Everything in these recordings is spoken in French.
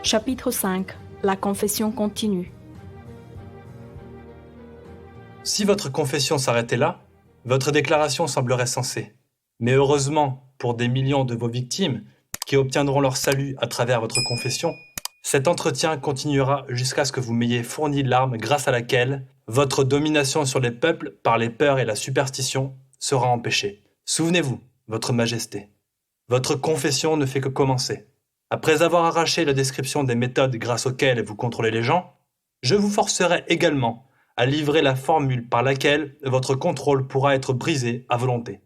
Chapitre 5. La confession continue. Si votre confession s'arrêtait là, votre déclaration semblerait sensée. Mais heureusement, pour des millions de vos victimes, qui obtiendront leur salut à travers votre confession, cet entretien continuera jusqu'à ce que vous m'ayez fourni l'arme grâce à laquelle votre domination sur les peuples par les peurs et la superstition sera empêchée. Souvenez-vous, votre majesté, votre confession ne fait que commencer. Après avoir arraché la description des méthodes grâce auxquelles vous contrôlez les gens, je vous forcerai également à livrer la formule par laquelle votre contrôle pourra être brisé à volonté.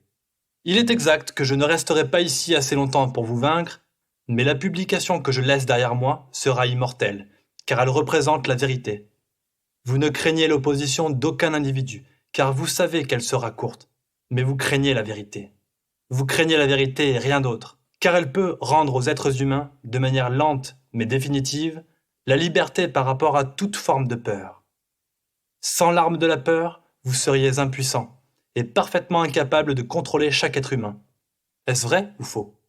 Il est exact que je ne resterai pas ici assez longtemps pour vous vaincre, mais la publication que je laisse derrière moi sera immortelle, car elle représente la vérité. Vous ne craignez l'opposition d'aucun individu, car vous savez qu'elle sera courte, mais vous craignez la vérité. Vous craignez la vérité et rien d'autre, car elle peut rendre aux êtres humains, de manière lente mais définitive, la liberté par rapport à toute forme de peur. Sans l'arme de la peur, vous seriez impuissant et parfaitement incapable de contrôler chaque être humain. Est-ce vrai ou faux ?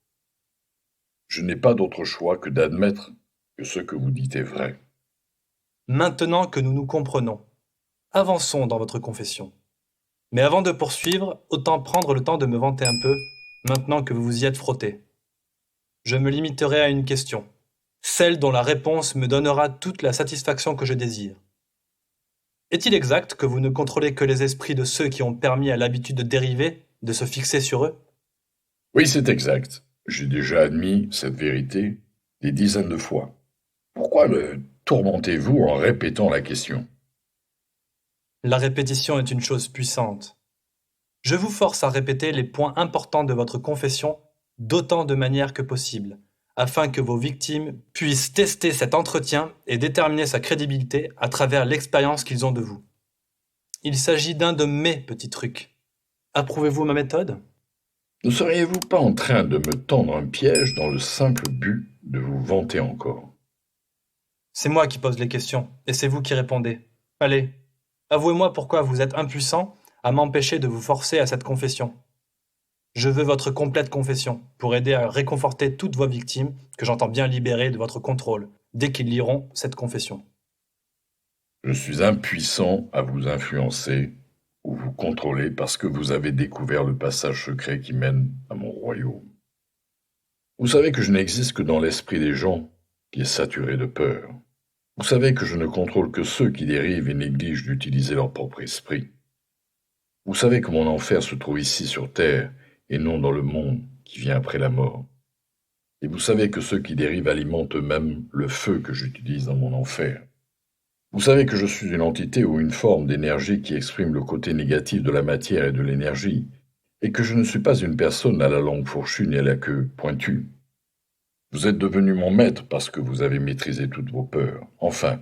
Je n'ai pas d'autre choix que d'admettre que ce que vous dites est vrai. Maintenant que nous nous comprenons, avançons dans votre confession. Mais avant de poursuivre, autant prendre le temps de me vanter un peu, maintenant que vous vous y êtes frotté. Je me limiterai à une question, celle dont la réponse me donnera toute la satisfaction que je désire. Est-il exact que vous ne contrôlez que les esprits de ceux qui ont permis à l'habitude de dériver, de se fixer sur eux ? Oui, c'est exact. J'ai déjà admis cette vérité des dizaines de fois. Pourquoi me tourmentez-vous en répétant la question ? La répétition est une chose puissante. Je vous force à répéter les points importants de votre confession d'autant de manières que possible, afin que vos victimes puissent tester cet entretien et déterminer sa crédibilité à travers l'expérience qu'ils ont de vous. Il s'agit d'un de mes petits trucs. Approuvez-vous ma méthode ? Ne seriez-vous pas en train de me tendre un piège dans le simple but de vous vanter encore ? C'est moi qui pose les questions, et c'est vous qui répondez. Allez, avouez-moi pourquoi vous êtes impuissant à m'empêcher de vous forcer à cette confession. Je veux votre complète confession, pour aider à réconforter toutes vos victimes que j'entends bien libérer de votre contrôle, dès qu'ils liront cette confession. Je suis impuissant à vous influencer ou vous contrôler parce que vous avez découvert le passage secret qui mène à mon royaume. Vous savez que je n'existe que dans l'esprit des gens qui est saturé de peur. Vous savez que je ne contrôle que ceux qui dérivent et négligent d'utiliser leur propre esprit. Vous savez que mon enfer se trouve ici sur terre et non dans le monde qui vient après la mort. Et vous savez que ceux qui dérivent alimentent eux-mêmes le feu que j'utilise dans mon enfer. Vous savez que je suis une entité ou une forme d'énergie qui exprime le côté négatif de la matière et de l'énergie, et que je ne suis pas une personne à la langue fourchue ni à la queue pointue. Vous êtes devenu mon maître parce que vous avez maîtrisé toutes vos peurs. Enfin,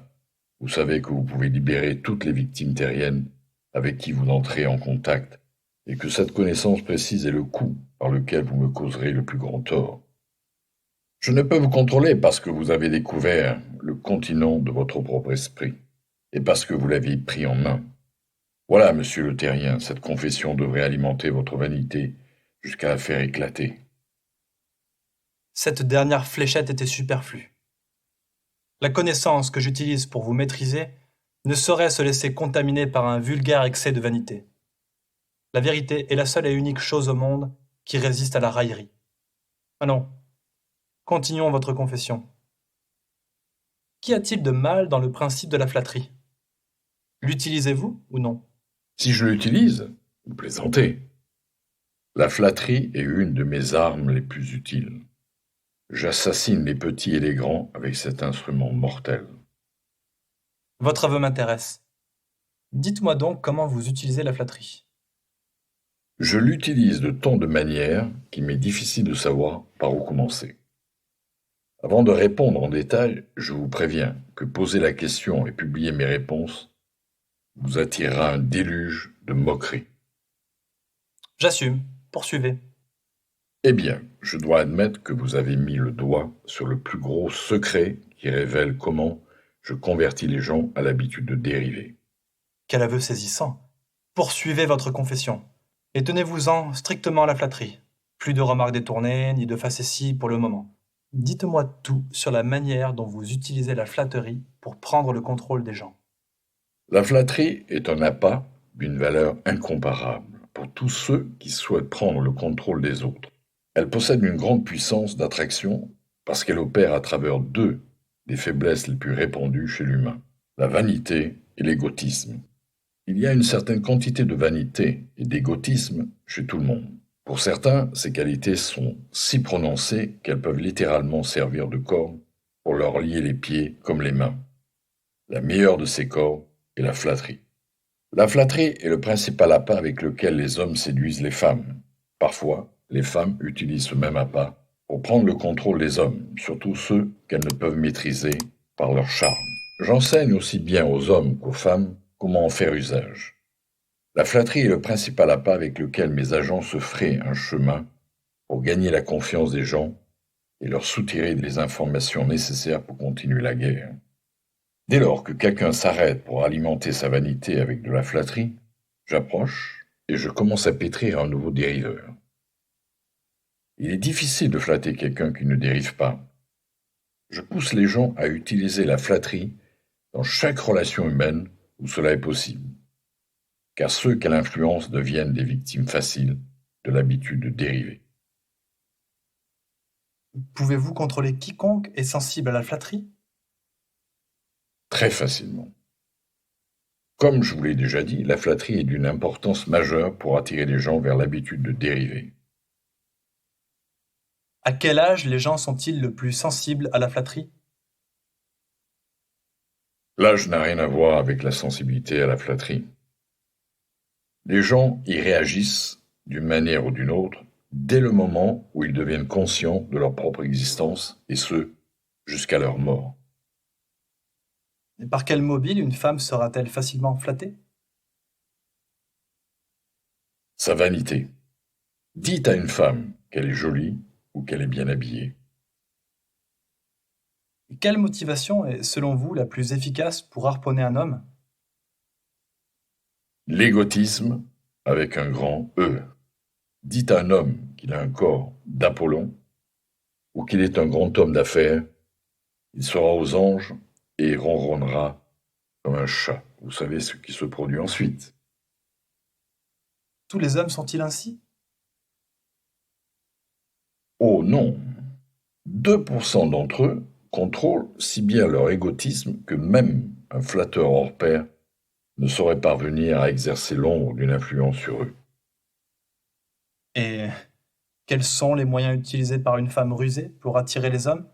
vous savez que vous pouvez libérer toutes les victimes terriennes avec qui vous entrez en contact, et que cette connaissance précise est le coup par lequel vous me causerez le plus grand tort. Je ne peux vous contrôler parce que vous avez découvert le continent de votre propre esprit, et parce que vous l'aviez pris en main. Voilà, monsieur le terrien, cette confession devrait alimenter votre vanité jusqu'à la faire éclater. Cette dernière fléchette était superflue. La connaissance que j'utilise pour vous maîtriser ne saurait se laisser contaminer par un vulgaire excès de vanité. La vérité est la seule et unique chose au monde qui résiste à la raillerie. Allons, continuons votre confession. Qu'y a-t-il de mal dans le principe de la flatterie ? L'utilisez-vous ou non ? Si je l'utilise, vous plaisantez. La flatterie est une de mes armes les plus utiles. J'assassine les petits et les grands avec cet instrument mortel. Votre aveu m'intéresse. Dites-moi donc comment vous utilisez la flatterie. Je l'utilise de tant de manières qu'il m'est difficile de savoir par où commencer. Avant de répondre en détail, je vous préviens que poser la question et publier mes réponses vous attirera un déluge de moqueries. J'assume. Poursuivez. Eh bien, je dois admettre que vous avez mis le doigt sur le plus gros secret qui révèle comment je convertis les gens à l'habitude de dériver. Quel aveu saisissant. Poursuivez votre confession. Et tenez-vous-en strictement à la flatterie. Plus de remarques détournées, ni de facéties pour le moment. Dites-moi tout sur la manière dont vous utilisez la flatterie pour prendre le contrôle des gens. La flatterie est un appât d'une valeur incomparable pour tous ceux qui souhaitent prendre le contrôle des autres. Elle possède une grande puissance d'attraction parce qu'elle opère à travers deux des faiblesses les plus répandues chez l'humain, la vanité et l'égotisme. Il y a une certaine quantité de vanité et d'égotisme chez tout le monde. Pour certains, ces qualités sont si prononcées qu'elles peuvent littéralement servir de corde pour leur lier les pieds comme les mains. La meilleure de ces cordes est la flatterie. La flatterie est le principal appât avec lequel les hommes séduisent les femmes. Parfois, les femmes utilisent ce même appât pour prendre le contrôle des hommes, surtout ceux qu'elles ne peuvent maîtriser par leur charme. J'enseigne aussi bien aux hommes qu'aux femmes comment en faire usage. La flatterie est le principal appât avec lequel mes agents se fraient un chemin pour gagner la confiance des gens et leur soutirer les informations nécessaires pour continuer la guerre. Dès lors que quelqu'un s'arrête pour alimenter sa vanité avec de la flatterie, j'approche et je commence à pétrir un nouveau dériveur. Il est difficile de flatter quelqu'un qui ne dérive pas. Je pousse les gens à utiliser la flatterie dans chaque relation humaine où cela est possible, car ceux qu'elle influence deviennent des victimes faciles de l'habitude de dériver. Pouvez-vous contrôler quiconque est sensible à la flatterie? Très facilement. Comme je vous l'ai déjà dit, la flatterie est d'une importance majeure pour attirer les gens vers l'habitude de dériver. À quel âge les gens sont-ils le plus sensibles à la flatterie? L'âge n'a rien à voir avec la sensibilité à la flatterie. Les gens y réagissent d'une manière ou d'une autre dès le moment où ils deviennent conscients de leur propre existence, et ce, jusqu'à leur mort. Et par quel mobile une femme sera-t-elle facilement flattée? Sa vanité. Dites à une femme qu'elle est jolie ou qu'elle est bien habillée. Et quelle motivation est, selon vous, la plus efficace pour harponner un homme? L'égotisme avec un grand E. Dites à un homme qu'il a un corps d'Apollon ou qu'il est un grand homme d'affaires, il sera aux anges et ronronnera comme un chat. Vous savez ce qui se produit ensuite. Tous les hommes sont-ils ainsi? Oh non! 2% d'entre eux contrôlent si bien leur égotisme que même un flatteur hors pair ne saurait parvenir à exercer l'ombre d'une influence sur eux. Et quels sont les moyens utilisés par une femme rusée pour attirer les hommes?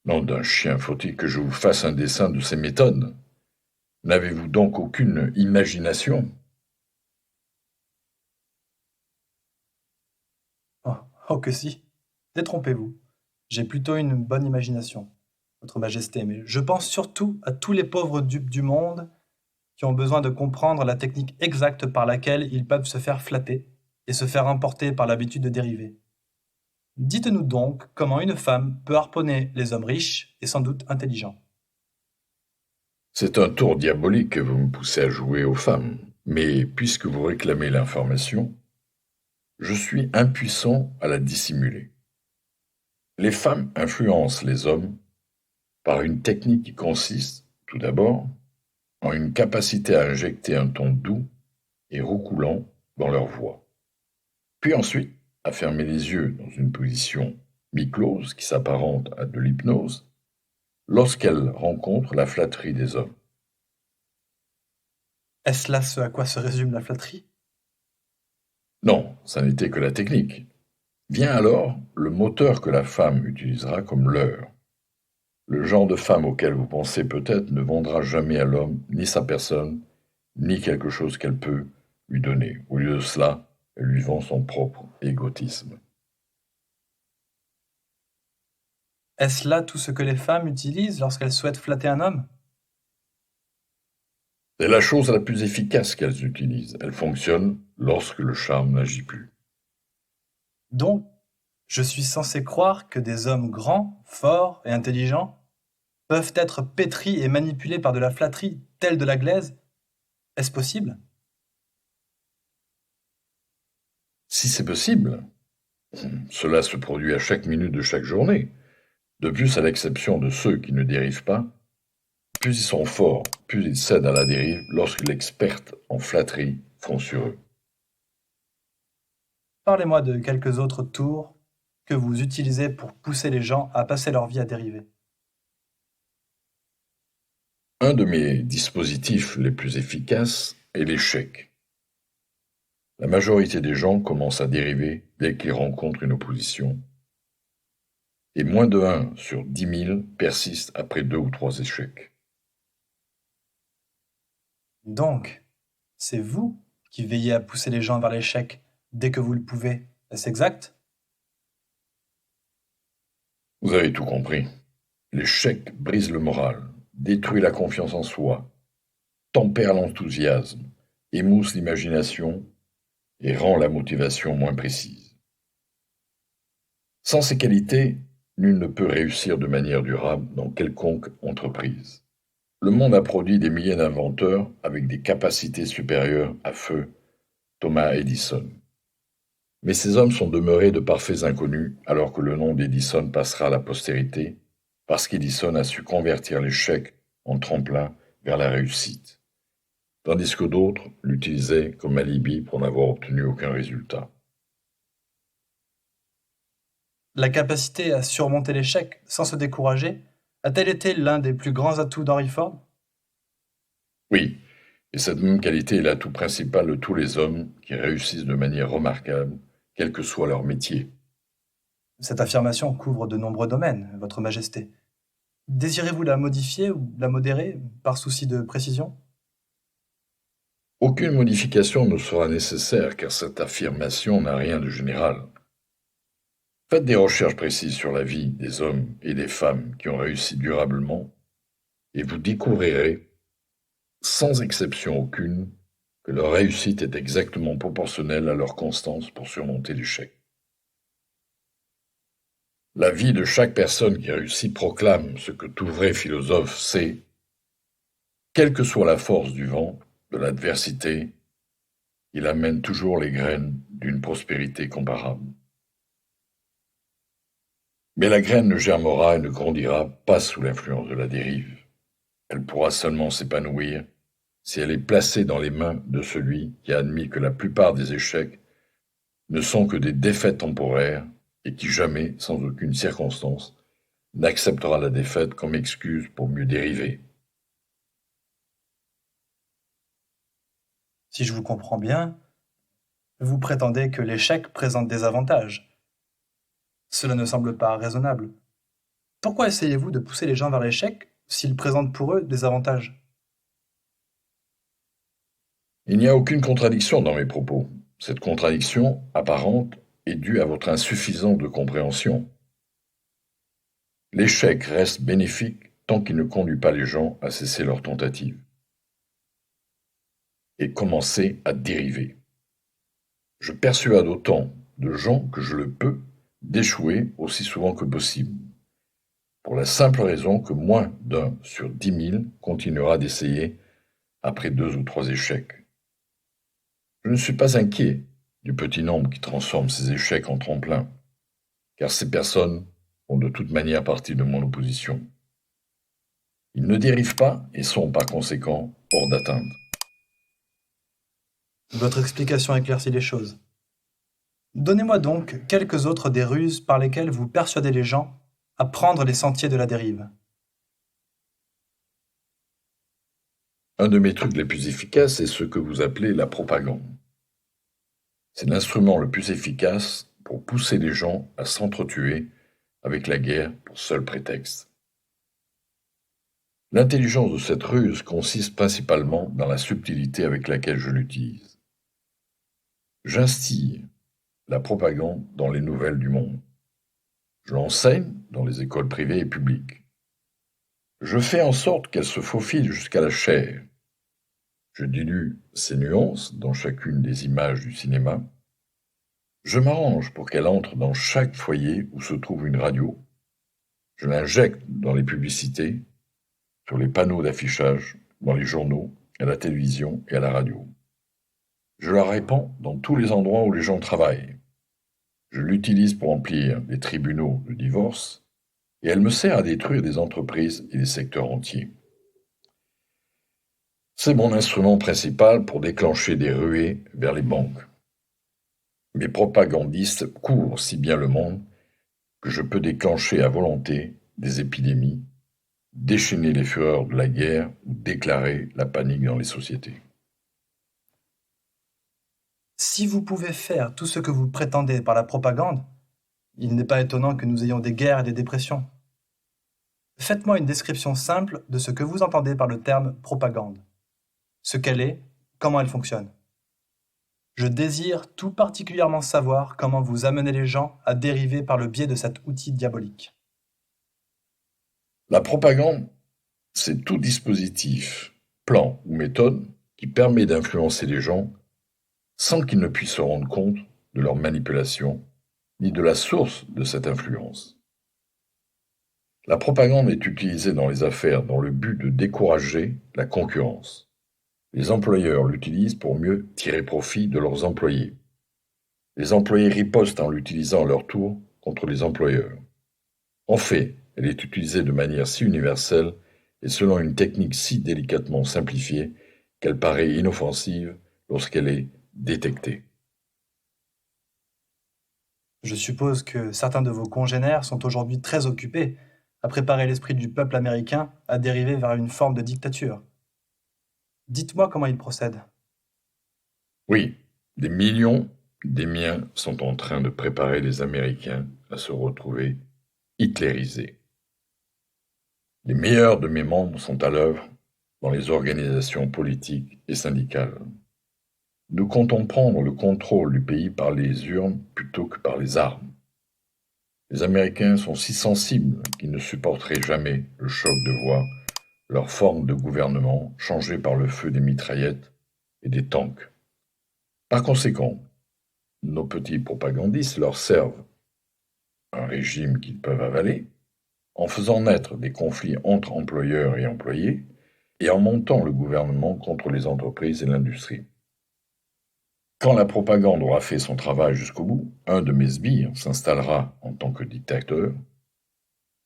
Nom d'un chien, faut-il que je vous fasse un dessin de ces méthodes? N'avez-vous donc aucune imagination? Oh, oh que si. Détrompez-vous. J'ai plutôt une bonne imagination, Votre Majesté, mais je pense surtout à tous les pauvres dupes du monde qui ont besoin de comprendre la technique exacte par laquelle ils peuvent se faire flatter et se faire emporter par l'habitude de dériver. Dites-nous donc comment une femme peut harponner les hommes riches et sans doute intelligents. C'est un tour diabolique que vous me poussez à jouer aux femmes, mais puisque vous réclamez l'information, je suis impuissant à la dissimuler. Les femmes influencent les hommes par une technique qui consiste, tout d'abord, en une capacité à injecter un ton doux et roucoulant dans leur voix, puis ensuite à fermer les yeux dans une position mi-close qui s'apparente à de l'hypnose lorsqu'elles rencontrent la flatterie des hommes. Est-ce là ce à quoi se résume la flatterie? Non, ça n'était que la technique. Vient alors le moteur que la femme utilisera comme leurre. Le genre de femme auquel vous pensez peut-être ne vendra jamais à l'homme ni sa personne, ni quelque chose qu'elle peut lui donner. Au lieu de cela, elle lui vend son propre égotisme. Est-ce là tout ce que les femmes utilisent lorsqu'elles souhaitent flatter un homme? C'est la chose la plus efficace qu'elles utilisent. Elle fonctionne lorsque le charme n'agit plus. Donc, je suis censé croire que des hommes grands, forts et intelligents peuvent être pétris et manipulés par de la flatterie telle de la glaise? Est-ce possible? Si c'est possible, Cela se produit à chaque minute de chaque journée. De plus, à l'exception de ceux qui ne dérivent pas, plus ils sont forts, plus ils cèdent à la dérive lorsque l'experte en flatterie fond sur eux. Parlez-moi de quelques autres tours que vous utilisez pour pousser les gens à passer leur vie à dériver. Un de mes dispositifs les plus efficaces est l'échec. La majorité des gens commencent à dériver dès qu'ils rencontrent une opposition, et moins de 1 sur 10 000 persiste après 2 ou 3 échecs. Donc, c'est vous qui veillez à pousser les gens vers l'échec dès que vous le pouvez. Est-ce exact? Vous avez tout compris. L'échec brise le moral, détruit la confiance en soi, tempère l'enthousiasme, émousse l'imagination et rend la motivation moins précise. Sans ces qualités, nul ne peut réussir de manière durable dans quelconque entreprise. Le monde a produit des milliers d'inventeurs avec des capacités supérieures à feu Thomas Edison. Mais ces hommes sont demeurés de parfaits inconnus alors que le nom d'Edison passera à la postérité parce qu'Edison a su convertir l'échec en tremplin vers la réussite, tandis que d'autres l'utilisaient comme alibi pour n'avoir obtenu aucun résultat. La capacité à surmonter l'échec sans se décourager a-t-elle été l'un des plus grands atouts d'Henry Ford? Oui, et cette même qualité est l'atout principal de tous les hommes qui réussissent de manière remarquable, quel que soit leur métier. Cette affirmation couvre de nombreux domaines, Votre Majesté. Désirez-vous la modifier ou la modérer par souci de précision? Aucune modification ne sera nécessaire car cette affirmation n'a rien de général. Faites des recherches précises sur la vie des hommes et des femmes qui ont réussi durablement et vous découvrirez, sans exception aucune, que leur réussite est exactement proportionnelle à leur constance pour surmonter l'échec. La vie de chaque personne qui réussit proclame ce que tout vrai philosophe sait. Quelle que soit la force du vent, de l'adversité, il amène toujours les graines d'une prospérité comparable. Mais la graine ne germera et ne grandira pas sous l'influence de la dérive. Elle pourra seulement s'épanouir si elle est placée dans les mains de celui qui a admis que la plupart des échecs ne sont que des défaites temporaires et qui jamais, sans aucune circonstance, n'acceptera la défaite comme excuse pour mieux dériver. Si je vous comprends bien, vous prétendez que l'échec présente des avantages. Cela ne semble pas raisonnable. Pourquoi essayez-vous de pousser les gens vers l'échec s'il présente pour eux des avantages? Il n'y a aucune contradiction dans mes propos. Cette contradiction apparente est due à votre insuffisance de compréhension. L'échec reste bénéfique tant qu'il ne conduit pas les gens à cesser leurs tentatives et commencer à dériver. Je persuade autant de gens que je le peux d'échouer aussi souvent que possible, pour la simple raison que moins d'1 sur 10 000 continuera d'essayer après 2 ou 3 échecs. Je ne suis pas inquiet du petit nombre qui transforme ces échecs en tremplin, car ces personnes font de toute manière partie de mon opposition. Ils ne dérivent pas et sont par conséquent hors d'atteinte. Votre explication éclaircit les choses. Donnez-moi donc quelques autres des ruses par lesquelles vous persuadez les gens à prendre les sentiers de la dérive. Un de mes trucs les plus efficaces est ce que vous appelez la propagande. C'est l'instrument le plus efficace pour pousser les gens à s'entretuer avec la guerre pour seul prétexte. L'intelligence de cette ruse consiste principalement dans la subtilité avec laquelle je l'utilise. J'instille la propagande dans les nouvelles du monde. Je l'enseigne dans les écoles privées et publiques. Je fais en sorte qu'elle se faufile jusqu'à la chair. Je dilue ses nuances dans chacune des images du cinéma. Je m'arrange pour qu'elle entre dans chaque foyer où se trouve une radio. Je l'injecte dans les publicités, sur les panneaux d'affichage, dans les journaux, à la télévision et à la radio. Je la répands dans tous les endroits où les gens travaillent. Je l'utilise pour remplir les tribunaux de divorce et elle me sert à détruire des entreprises et des secteurs entiers. C'est mon instrument principal pour déclencher des ruées vers les banques. Mes propagandistes couvrent si bien le monde que je peux déclencher à volonté des épidémies, déchaîner les fureurs de la guerre ou déclarer la panique dans les sociétés. Si vous pouvez faire tout ce que vous prétendez par la propagande, il n'est pas étonnant que nous ayons des guerres et des dépressions. Faites-moi une description simple de ce que vous entendez par le terme propagande. Ce qu'elle est, comment elle fonctionne. Je désire tout particulièrement savoir comment vous amenez les gens à dériver par le biais de cet outil diabolique. La propagande, c'est tout dispositif, plan ou méthode qui permet d'influencer les gens sans qu'ils ne puissent se rendre compte de leur manipulation ni de la source de cette influence. La propagande est utilisée dans les affaires dans le but de décourager la concurrence. Les employeurs l'utilisent pour mieux tirer profit de leurs employés. Les employés ripostent en l'utilisant à leur tour contre les employeurs. En fait, elle est utilisée de manière si universelle et selon une technique si délicatement simplifiée qu'elle paraît inoffensive lorsqu'elle est détectée. Je suppose que certains de vos congénères sont aujourd'hui très occupés à préparer l'esprit du peuple américain à dériver vers une forme de dictature. Dites-moi comment ils procèdent. Oui, des millions des miens sont en train de préparer les Américains à se retrouver hitlérisés. Les meilleurs de mes membres sont à l'œuvre dans les organisations politiques et syndicales. Nous comptons prendre le contrôle du pays par les urnes plutôt que par les armes. Les Américains sont si sensibles qu'ils ne supporteraient jamais le choc de voir leur forme de gouvernement changée par le feu des mitraillettes et des tanks. Par conséquent, nos petits propagandistes leur servent un régime qu'ils peuvent avaler, en faisant naître des conflits entre employeurs et employés, et en montant le gouvernement contre les entreprises et l'industrie. Quand la propagande aura fait son travail jusqu'au bout, un de mes sbires s'installera en tant que dictateur,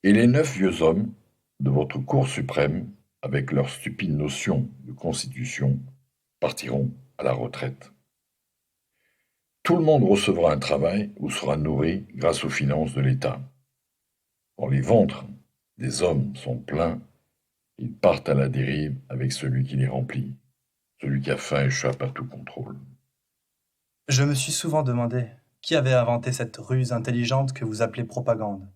et les 9 vieux hommes de votre Cour suprême, avec leur stupide notion de constitution, partiront à la retraite. Tout le monde recevra un travail ou sera nourri grâce aux finances de l'État. Quand les ventres des hommes sont pleins, ils partent à la dérive avec celui qui les remplit. Celui qui a faim échappe à tout contrôle. Je me suis souvent demandé qui avait inventé cette ruse intelligente que vous appelez propagande.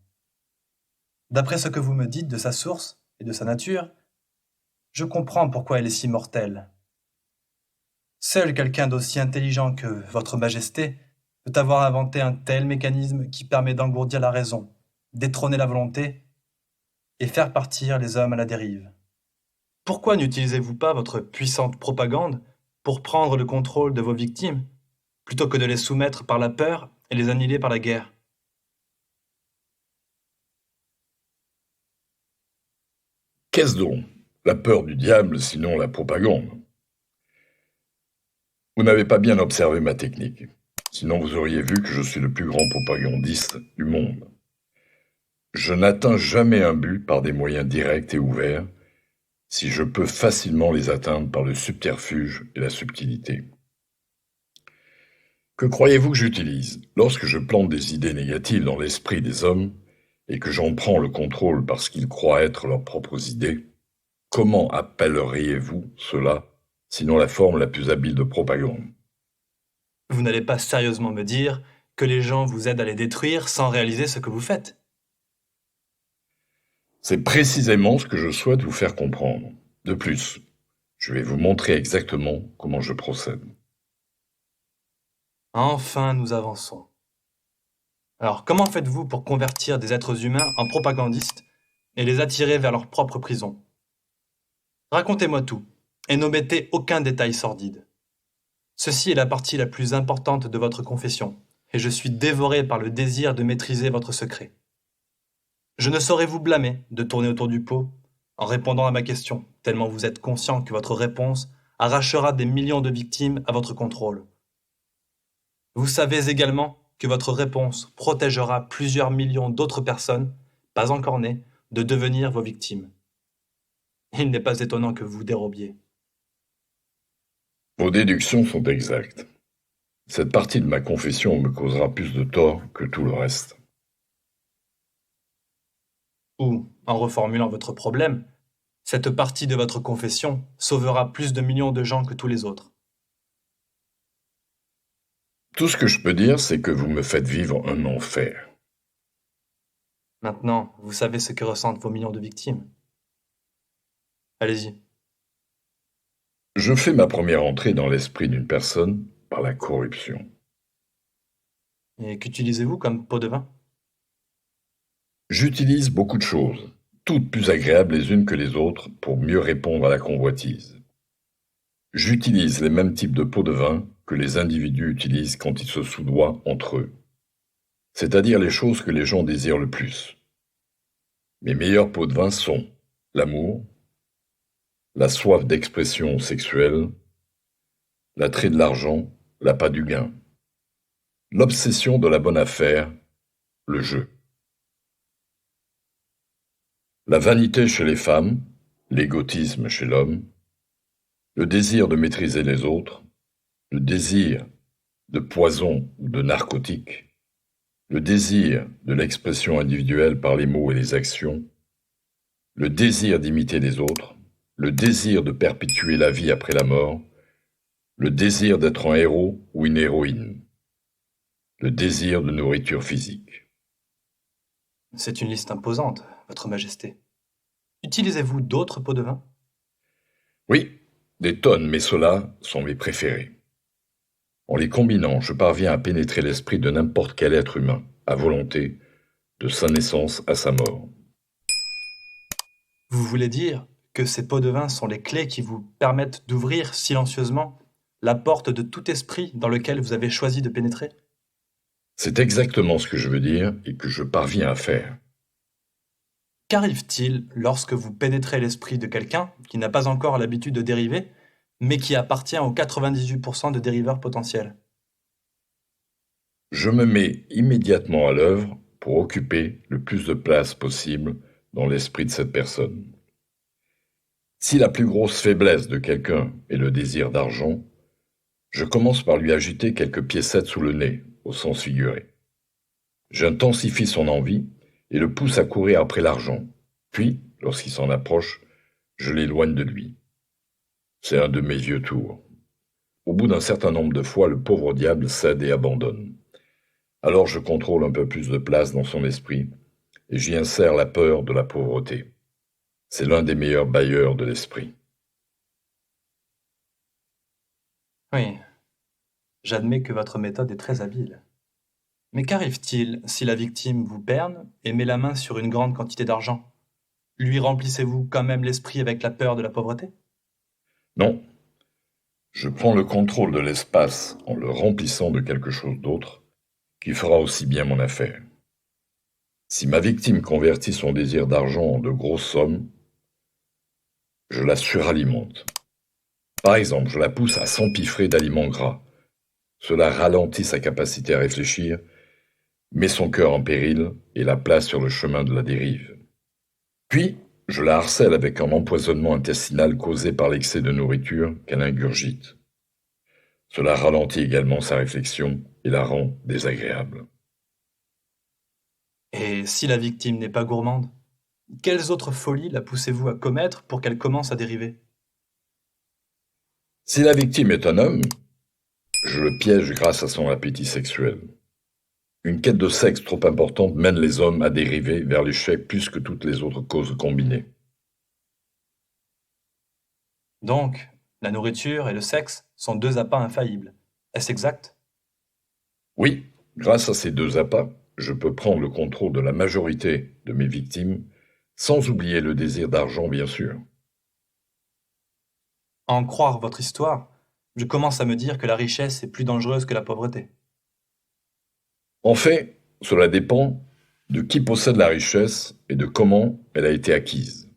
D'après ce que vous me dites de sa source et de sa nature, je comprends pourquoi elle est si mortelle. Seul quelqu'un d'aussi intelligent que votre Majesté peut avoir inventé un tel mécanisme qui permet d'engourdir la raison, détrôner la volonté et faire partir les hommes à la dérive. Pourquoi n'utilisez-vous pas votre puissante propagande pour prendre le contrôle de vos victimes, plutôt que de les soumettre par la peur et les annihiler par la guerre? Qu'est-ce donc? La peur du diable, sinon la propagande. Vous n'avez pas bien observé ma technique, sinon vous auriez vu que je suis le plus grand propagandiste du monde. Je n'atteins jamais un but par des moyens directs et ouverts, si je peux facilement les atteindre par le subterfuge et la subtilité. Que croyez-vous que j'utilise lorsque je plante des idées négatives dans l'esprit des hommes et que j'en prends le contrôle parce qu'ils croient être leurs propres idées? Comment appelleriez-vous cela, sinon la forme la plus habile de propagande? Vous n'allez pas sérieusement me dire que les gens vous aident à les détruire sans réaliser ce que vous faites. C'est précisément ce que je souhaite vous faire comprendre. De plus, je vais vous montrer exactement comment je procède. Enfin, nous avançons. Alors, comment faites-vous pour convertir des êtres humains en propagandistes et les attirer vers leur propre prison? Racontez-moi tout, et n'omettez aucun détail sordide. Ceci est la partie la plus importante de votre confession, et je suis dévoré par le désir de maîtriser votre secret. Je ne saurais vous blâmer de tourner autour du pot en répondant à ma question, tellement vous êtes conscient que votre réponse arrachera des millions de victimes à votre contrôle. Vous savez également que votre réponse protégera plusieurs millions d'autres personnes, pas encore nées, de devenir vos victimes. Il n'est pas étonnant que vous dérobiez. Vos déductions sont exactes. Cette partie de ma confession me causera plus de tort que tout le reste. Ou, en reformulant votre problème, cette partie de votre confession sauvera plus de millions de gens que tous les autres. Tout ce que je peux dire, c'est que vous me faites vivre un enfer. Maintenant, vous savez ce que ressentent vos millions de victimes. Allez-y. Je fais ma première entrée dans l'esprit d'une personne par la corruption. Et qu'utilisez-vous comme pot de vin? J'utilise beaucoup de choses, toutes plus agréables les unes que les autres pour mieux répondre à la convoitise. J'utilise les mêmes types de pots de vin que les individus utilisent quand ils se soudoient entre eux, c'est-à-dire les choses que les gens désirent le plus. Mes meilleurs pots de vin sont l'amour, la soif d'expression sexuelle, l'attrait de l'argent, l'appât du gain, l'obsession de la bonne affaire, le jeu. La vanité chez les femmes, l'égotisme chez l'homme, le désir de maîtriser les autres, le désir de poison ou de narcotique, le désir de l'expression individuelle par les mots et les actions, le désir d'imiter les autres, le désir de perpétuer la vie après la mort, le désir d'être un héros ou une héroïne, le désir de nourriture physique. C'est une liste imposante, Votre Majesté. Utilisez-vous d'autres pots de vin? Oui, des tonnes, mais ceux-là sont mes préférés. En les combinant, je parviens à pénétrer l'esprit de n'importe quel être humain, à volonté, de sa naissance à sa mort. Vous voulez dire que ces pots de vin sont les clés qui vous permettent d'ouvrir silencieusement la porte de tout esprit dans lequel vous avez choisi de pénétrer? C'est exactement ce que je veux dire et que je parviens à faire. Qu'arrive-t-il lorsque vous pénétrez l'esprit de quelqu'un qui n'a pas encore l'habitude de dériver, mais qui appartient aux 98% de dériveurs potentiels? Je me mets immédiatement à l'œuvre pour occuper le plus de place possible dans l'esprit de cette personne. Si la plus grosse faiblesse de quelqu'un est le désir d'argent, je commence par lui agiter quelques piécettes sous le nez, au sens figuré. J'intensifie son envie et le pousse à courir après l'argent. Puis, lorsqu'il s'en approche, je l'éloigne de lui. C'est un de mes vieux tours. Au bout d'un certain nombre de fois, le pauvre diable cède et abandonne. Alors je contrôle un peu plus de place dans son esprit et j'y insère la peur de la pauvreté. C'est l'un des meilleurs bailleurs de l'esprit. Oui, j'admets que votre méthode est très habile. Mais qu'arrive-t-il si la victime vous berne et met la main sur une grande quantité d'argent? Lui remplissez-vous quand même l'esprit avec la peur de la pauvreté? Non, je prends le contrôle de l'espace en le remplissant de quelque chose d'autre qui fera aussi bien mon affaire. Si ma victime convertit son désir d'argent en de grosses sommes, je la suralimente. Par exemple, je la pousse à s'empiffrer d'aliments gras. Cela ralentit sa capacité à réfléchir, met son cœur en péril et la place sur le chemin de la dérive. Puis, je la harcèle avec un empoisonnement intestinal causé par l'excès de nourriture qu'elle ingurgite. Cela ralentit également sa réflexion et la rend désagréable. Et si la victime n'est pas gourmande, quelles autres folies la poussez-vous à commettre pour qu'elle commence à dériver? Si la victime est un homme, je le piège grâce à son appétit sexuel. Une quête de sexe trop importante mène les hommes à dériver vers l'échec plus que toutes les autres causes combinées. Donc, la nourriture et le sexe sont deux appâts infaillibles. Est-ce exact? Oui, grâce à ces deux appâts, je peux prendre le contrôle de la majorité de mes victimes, sans oublier le désir d'argent, bien sûr. À en croire votre histoire, je commence à me dire que la richesse est plus dangereuse que la pauvreté. En fait, cela dépend de qui possède la richesse et de comment elle a été acquise.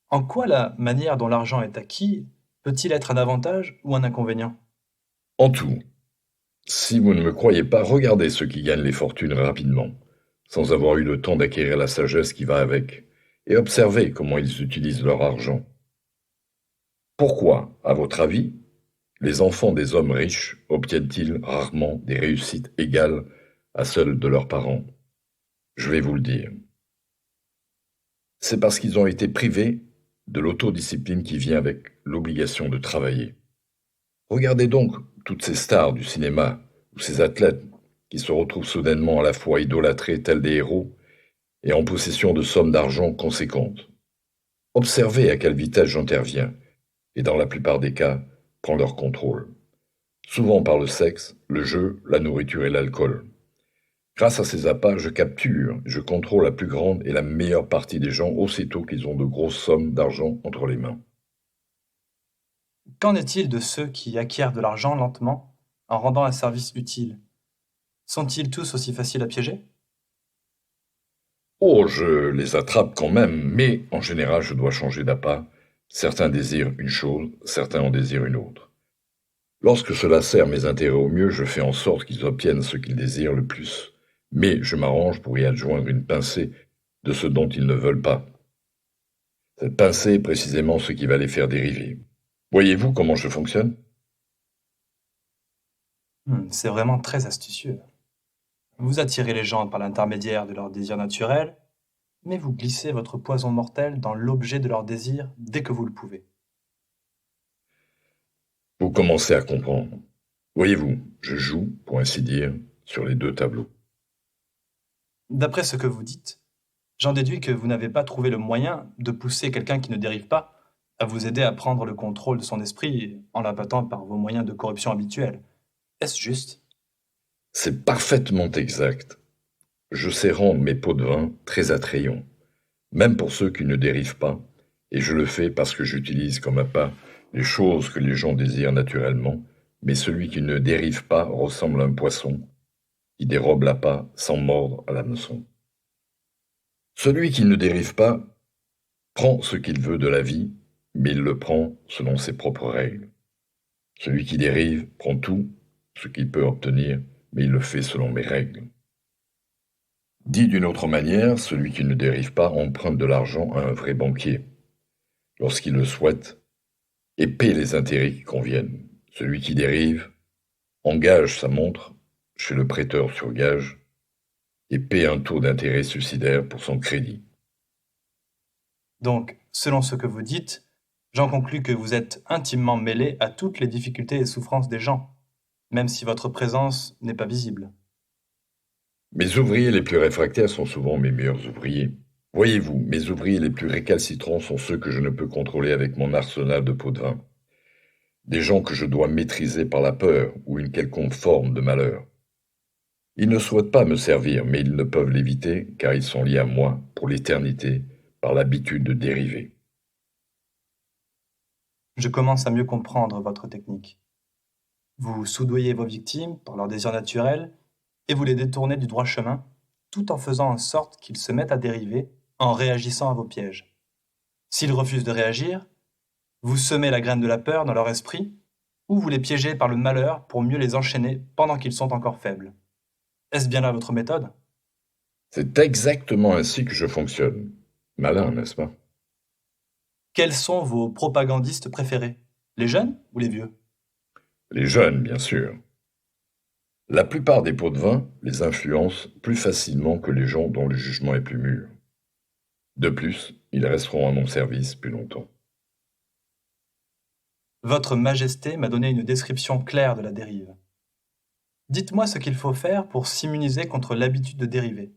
En quoi la manière dont l'argent est acquis peut-il être un avantage ou un inconvénient? En tout, Si vous ne me croyez pas, regardez ceux qui gagnent les fortunes rapidement, sans avoir eu le temps d'acquérir la sagesse qui va avec, et observez comment ils utilisent leur argent. Pourquoi, à votre avis, les enfants des hommes riches obtiennent-ils rarement des réussites égales à celles de leurs parents? Je vais vous le dire. C'est parce qu'ils ont été privés de l'autodiscipline qui vient avec l'obligation de travailler. Regardez donc toutes ces stars du cinéma ou ces athlètes qui se retrouvent soudainement à la fois idolâtrés tels des héros et en possession de sommes d'argent conséquentes. Observez à quelle vitesse j'interviens et dans la plupart des cas, prends leur contrôle. Souvent par le sexe, le jeu, la nourriture et l'alcool. Grâce à ces appâts, je capture, je contrôle la plus grande et la meilleure partie des gens aussitôt qu'ils ont de grosses sommes d'argent entre les mains. Qu'en est-il de ceux qui acquièrent de l'argent lentement en rendant un service utile? Sont-ils tous aussi faciles à piéger? Oh, je les attrape quand même, mais en général, je dois changer d'appât. Certains désirent une chose, certains en désirent une autre. Lorsque cela sert mes intérêts au mieux, je fais en sorte qu'ils obtiennent ce qu'ils désirent le plus. Mais je m'arrange pour y adjoindre une pincée de ce dont ils ne veulent pas. Cette pincée est précisément ce qui va les faire dériver. Voyez-vous comment je fonctionne? C'est vraiment très astucieux. Vous attirez les gens par l'intermédiaire de leurs désirs naturels, mais vous glissez votre poison mortel dans l'objet de leurs désirs dès que vous le pouvez. Vous commencez à comprendre. Voyez-vous, je joue, pour ainsi dire, sur les deux tableaux. D'après ce que vous dites, j'en déduis que vous n'avez pas trouvé le moyen de pousser quelqu'un qui ne dérive pas à vous aider à prendre le contrôle de son esprit en l'appâtant par vos moyens de corruption habituels. Est-ce juste? C'est parfaitement exact. Je sais rendre mes pots de vin très attrayants, même pour ceux qui ne dérivent pas, et je le fais parce que j'utilise comme appât les choses que les gens désirent naturellement, mais celui qui ne dérive pas ressemble à un poisson qui dérobe l'appât sans mordre à l'hameçon. Celui qui ne dérive pas prend ce qu'il veut de la vie, mais il le prend selon ses propres règles. Celui qui dérive prend tout ce qu'il peut obtenir, mais il le fait selon mes règles. Dit d'une autre manière, celui qui ne dérive pas emprunte de l'argent à un vrai banquier, lorsqu'il le souhaite, et paie les intérêts qui conviennent. Celui qui dérive engage sa montre chez le prêteur sur gage et paie un taux d'intérêt suicidaire pour son crédit. Donc, selon ce que vous dites, j'en conclus que vous êtes intimement mêlé à toutes les difficultés et souffrances des gens, même si votre présence n'est pas visible. Mes ouvriers les plus réfractaires sont souvent mes meilleurs ouvriers. Voyez-vous, mes ouvriers les plus récalcitrants sont ceux que je ne peux contrôler avec mon arsenal de pots de vin. Des gens que je dois maîtriser par la peur ou une quelconque forme de malheur. Ils ne souhaitent pas me servir, mais ils ne peuvent l'éviter car ils sont liés à moi pour l'éternité par l'habitude de dériver. Je commence à mieux comprendre votre technique. Vous soudoyez vos victimes par leurs désirs naturels et vous les détournez du droit chemin, tout en faisant en sorte qu'ils se mettent à dériver en réagissant à vos pièges. S'ils refusent de réagir, vous semez la graine de la peur dans leur esprit ou vous les piégez par le malheur pour mieux les enchaîner pendant qu'ils sont encore faibles. Est-ce bien là votre méthode? C'est exactement ainsi que je fonctionne. Malin, n'est-ce pas? Quels sont vos propagandistes préférés? Les jeunes ou les vieux? Les jeunes, bien sûr. La plupart des pots de vin les influencent plus facilement que les gens dont le jugement est plus mûr. De plus, ils resteront à mon service plus longtemps. Votre Majesté m'a donné une description claire de la dérive. Dites-moi ce qu'il faut faire pour s'immuniser contre l'habitude de dériver.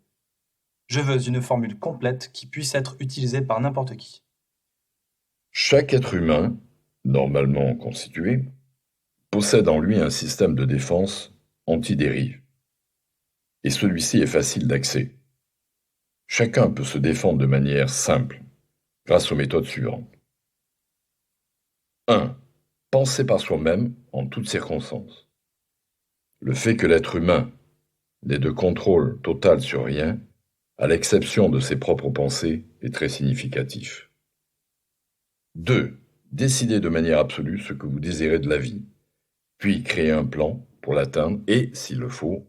Je veux une formule complète qui puisse être utilisée par n'importe qui. Chaque être humain, normalement constitué, possède en lui un système de défense anti-dérive. Et celui-ci est facile d'accès. Chacun peut se défendre de manière simple, grâce aux méthodes suivantes. 1. Penser par soi-même en toutes circonstances. Le fait que l'être humain n'ait de contrôle total sur rien, à l'exception de ses propres pensées, est très significatif. 2. Décider de manière absolue ce que vous désirez de la vie, puis créer un plan pour l'atteindre et, s'il le faut,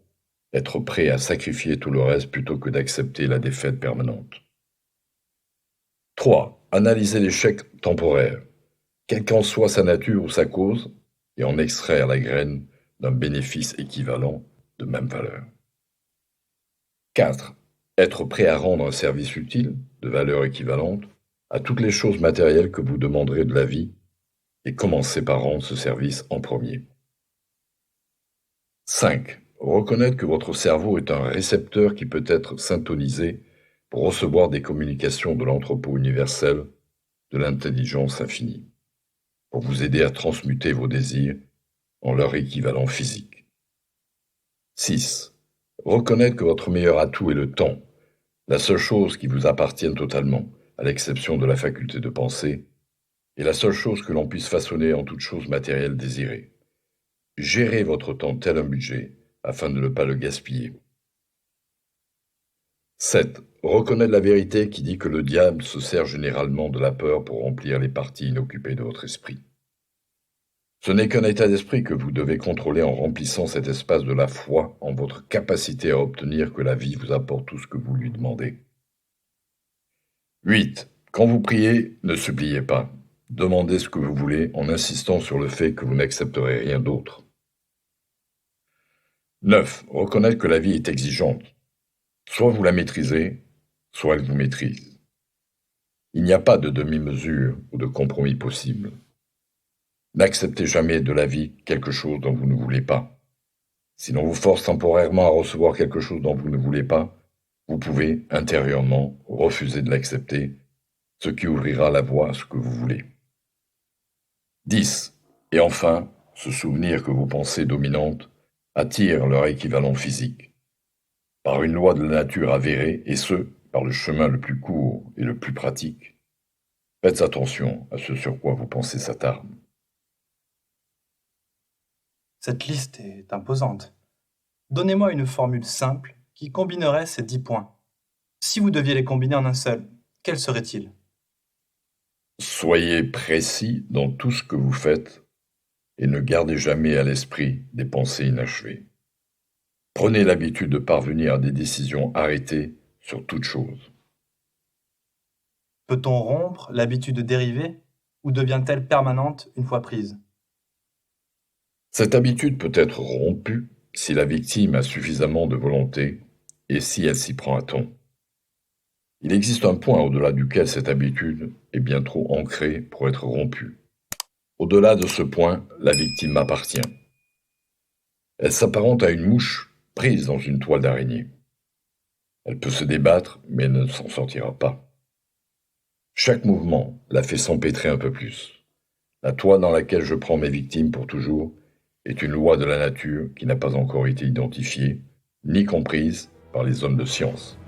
être prêt à sacrifier tout le reste plutôt que d'accepter la défaite permanente. 3. Analyser l'échec temporaire, quelle qu'en soit sa nature ou sa cause, et en extraire la graine d'un bénéfice équivalent de même valeur. 4. Être prêt à rendre un service utile, de valeur équivalente, à toutes les choses matérielles que vous demanderez de la vie, et commencer par rendre ce service en premier. 5. Reconnaître que votre cerveau est un récepteur qui peut être syntonisé pour recevoir des communications de l'entrepôt universel de l'intelligence infinie, pour vous aider à transmuter vos désirs en leur équivalent physique. 6. Reconnaître que votre meilleur atout est le temps, la seule chose qui vous appartienne totalement, à l'exception de la faculté de penser, et la seule chose que l'on puisse façonner en toute chose matérielle désirée. Gérez votre temps tel un budget, afin de ne pas le gaspiller. 7. Reconnaître la vérité qui dit que le diable se sert généralement de la peur pour remplir les parties inoccupées de votre esprit. Ce n'est qu'un état d'esprit que vous devez contrôler en remplissant cet espace de la foi en votre capacité à obtenir que la vie vous apporte tout ce que vous lui demandez. 8. Quand vous priez, ne suppliez pas. Demandez ce que vous voulez en insistant sur le fait que vous n'accepterez rien d'autre. 9. Reconnaître que la vie est exigeante. Soit vous la maîtrisez, soit elle vous maîtrise. Il n'y a pas de demi-mesure ou de compromis possible. N'acceptez jamais de la vie quelque chose dont vous ne voulez pas. Si l'on vous force temporairement à recevoir quelque chose dont vous ne voulez pas, vous pouvez, intérieurement, refuser de l'accepter, ce qui ouvrira la voie à ce que vous voulez. 10. Et enfin, se souvenir que vos pensées dominantes attirent leur équivalent physique, par une loi de la nature avérée, et ce, par le chemin le plus court et le plus pratique. Faites attention à ce sur quoi vos pensées s'attardent. Cette liste est imposante. Donnez-moi une formule simple qui combinerait ces 10 points. Si vous deviez les combiner en un seul, quel serait-il ? Soyez précis dans tout ce que vous faites et ne gardez jamais à l'esprit des pensées inachevées. Prenez l'habitude de parvenir à des décisions arrêtées sur toute chose. Peut-on rompre l'habitude dérivée ou devient-elle permanente une fois prise ? Cette habitude peut être rompue si la victime a suffisamment de volonté et si elle s'y prend à temps. Il existe un point au-delà duquel cette habitude est bien trop ancrée pour être rompue. Au-delà de ce point, la victime m'appartient. Elle s'apparente à une mouche prise dans une toile d'araignée. Elle peut se débattre, mais elle ne s'en sortira pas. Chaque mouvement la fait s'empêtrer un peu plus. La toile dans laquelle je prends mes victimes pour toujours est une loi de la nature qui n'a pas encore été identifiée, ni comprise par les hommes de science.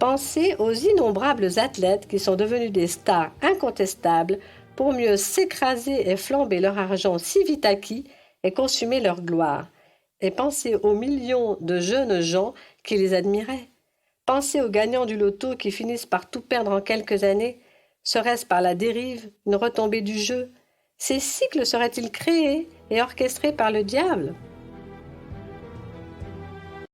Pensez aux innombrables athlètes qui sont devenus des stars incontestables pour mieux s'écraser et flamber leur argent si vite acquis et consumer leur gloire. Et pensez aux millions de jeunes gens qui les admiraient. Pensez aux gagnants du loto qui finissent par tout perdre en quelques années. Serait-ce par la dérive, une retombée du jeu ? Ces cycles seraient-ils créés et orchestrés par le diable ?